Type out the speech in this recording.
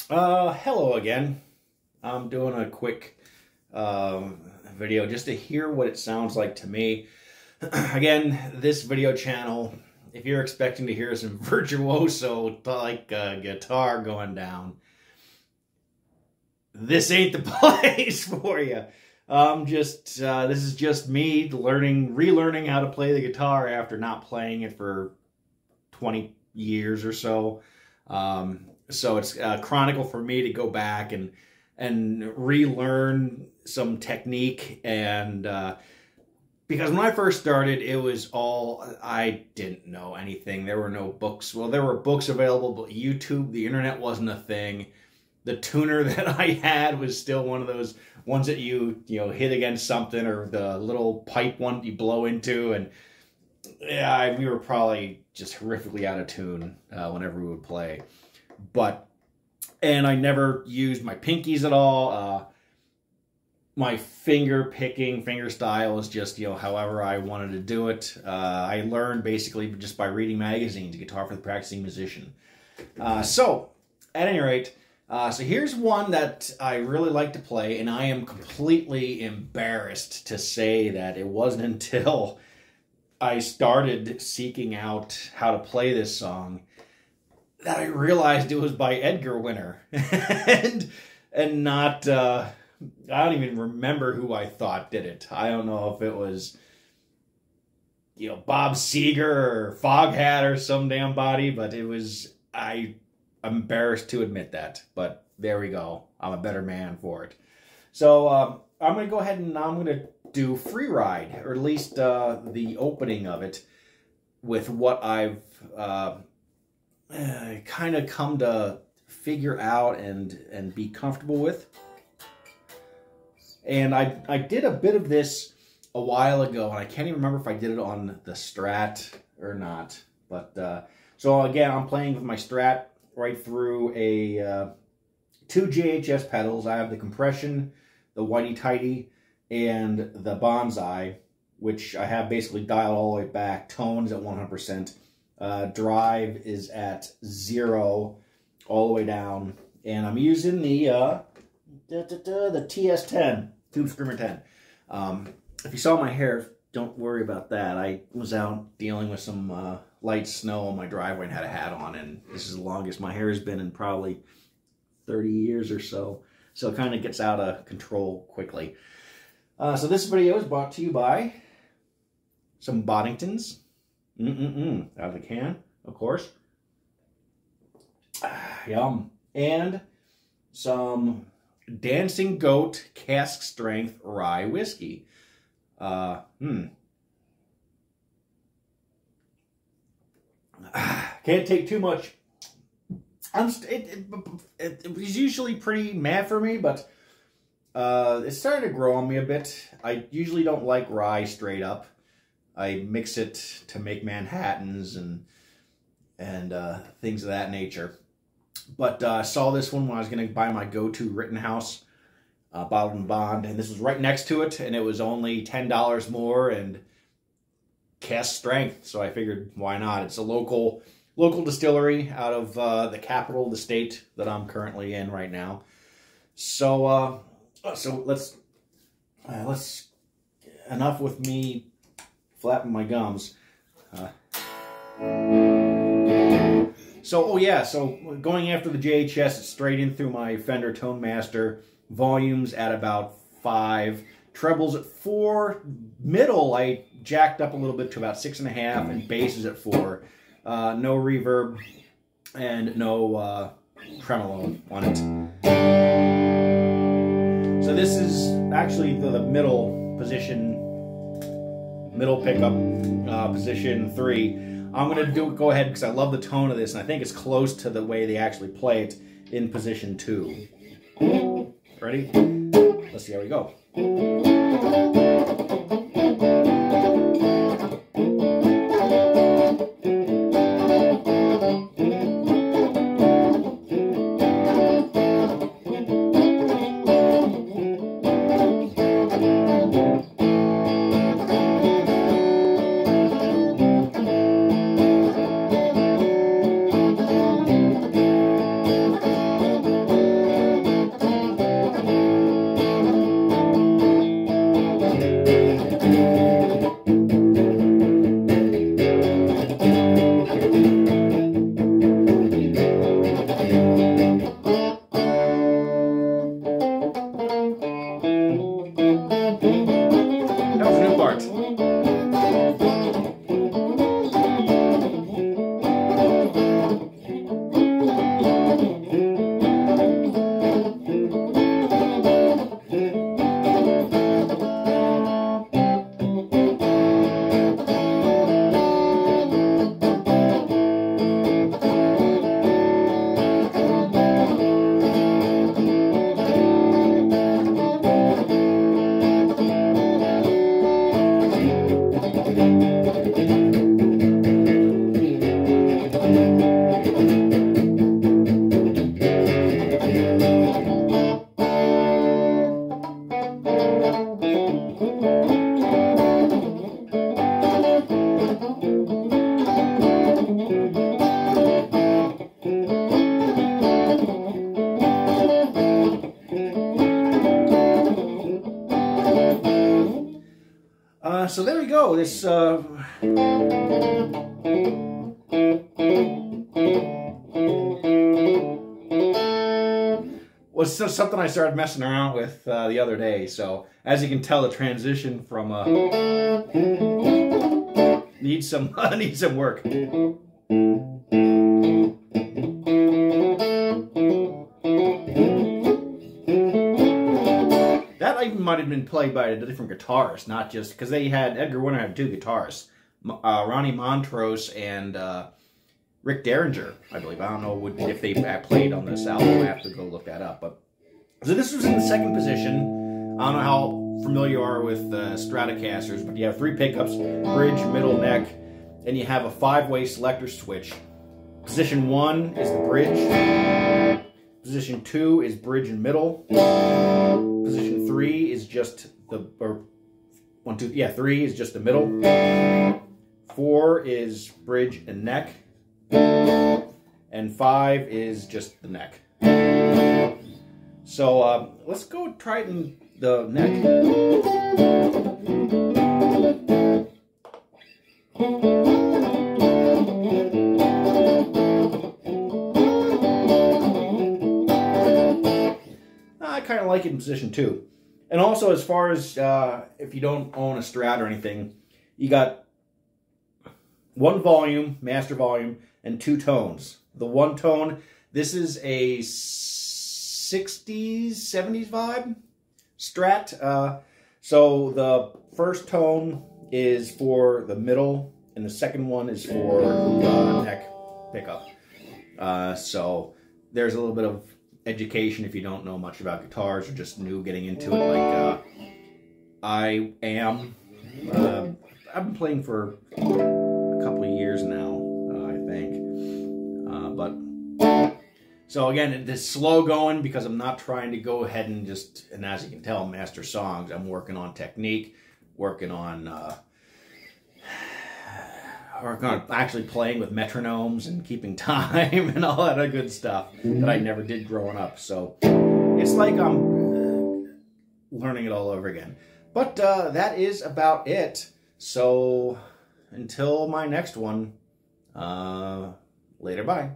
Hello again. I'm doing a quick video just to hear what it sounds like to me. Again, this video channel, if you're expecting to hear some virtuoso like guitar going down, this ain't the place for you. This is just me relearning how to play the guitar after not playing it for 20 years or so. So it's a chronicle for me to go back and relearn some technique, and because when I first started, it was I didn't know anything. There were no books. Well, there were books available, but YouTube, the internet wasn't a thing. The tuner that I had was still one of those ones that you hit against something, or the little pipe one you blow into, and yeah, we were probably just horrifically out of tune whenever we would play. And I never used my pinkies at all. My finger style is just, however I wanted to do it. I learned basically just by reading magazines, Guitar for the Practicing Musician. So, at any rate, so here's one that I really like to play, and I am completely embarrassed to say that it wasn't until I started seeking out how to play this song that I realized it was by Edgar Winter, and not, I don't even remember who I thought did it. I don't know if it was, Bob Seger or Foghat or some damn body, but it was, I'm embarrassed to admit that, but there we go. I'm a better man for it. So, I'm going to go ahead and I'm going to do Free Ride, or at least the opening of it, with what I've kind of come to figure out and be comfortable with. And I did a bit of this a while ago, and I can't even remember if I did it on the Strat or not. But so again, I'm playing with my Strat right through a 2 JHS pedals. I have the compression, the Whitey Tighty, and the Bonsai, which I have basically dialed all the way back. Tones at 100%. Drive is at 0 all the way down, and I'm using the TS10 Tube Screamer 10. If you saw my hair, don't worry about that. I was out dealing with some light snow on my driveway and had a hat on, and this is the longest my hair has been in probably 30 years or so. So it kind of gets out of control quickly. So this video is brought to you by some Boddingtons. Out of the can, of course. Yum. And some Dancing Goat Cask Strength Rye Whiskey. Can't take too much. It was usually pretty mad for me, but it's starting to grow on me a bit. I usually don't like rye straight up. I mix it to make Manhattans and things of that nature. But I saw this one when I was going to buy my go-to Rittenhouse bottled and bond, and this was right next to it, and it was only $10 more and cask strength. So I figured, why not? It's a local distillery out of the capital of the state that I'm currently in right now. So let's enough with me flapping my gums. So going after the JHS, it's straight in through my Fender Tone Master. Volumes at about 5, trebles at 4, middle I jacked up a little bit to about 6.5, and bass is at 4. No reverb and no tremolo on it. So this is actually the middle position. Middle pickup, position 3. I'm going to go ahead because I love the tone of this, and I think it's close to the way they actually play it in position 2. Ready? Let's see how we go. So there we go. This was something I started messing around with the other day. So as you can tell, the transition from needs some work. That even might have been played by a different guitarist, not just because they had Edgar Winter had two guitarists, Ronnie Montrose and Rick Derringer, I believe. I don't know if they played on this album. I have to go look that up. But so this was in the second position. I don't know how familiar you are with Stratocasters, but you have 3 pickups: bridge, middle, neck, and you have a 5-way selector switch. Position 1 is the bridge. Position 2 is bridge and middle. Position 3 is just the 3 is just the middle. 4 is bridge and neck. And 5 is just the neck. So let's go try it in the neck. I kind of like it in position 2. And also, as far as if you don't own a Strat or anything, you got 1 volume, master volume, and 2 tones. The 1 tone, this is a 60s, 70s vibe Strat. So the first tone is for the middle, and the second one is for the neck pickup. So there's a little bit of education if you don't know much about guitars or just new getting into it, like I am. I've been playing for a couple of years now, I think. So again, it's slow going because I'm not trying to go ahead and just, and as you can tell, master songs. I'm working on technique, working on actually playing with metronomes and keeping time and all that good stuff that I never did growing up. So it's like I'm learning it all over again. But that is about it. So until my next one, later, bye.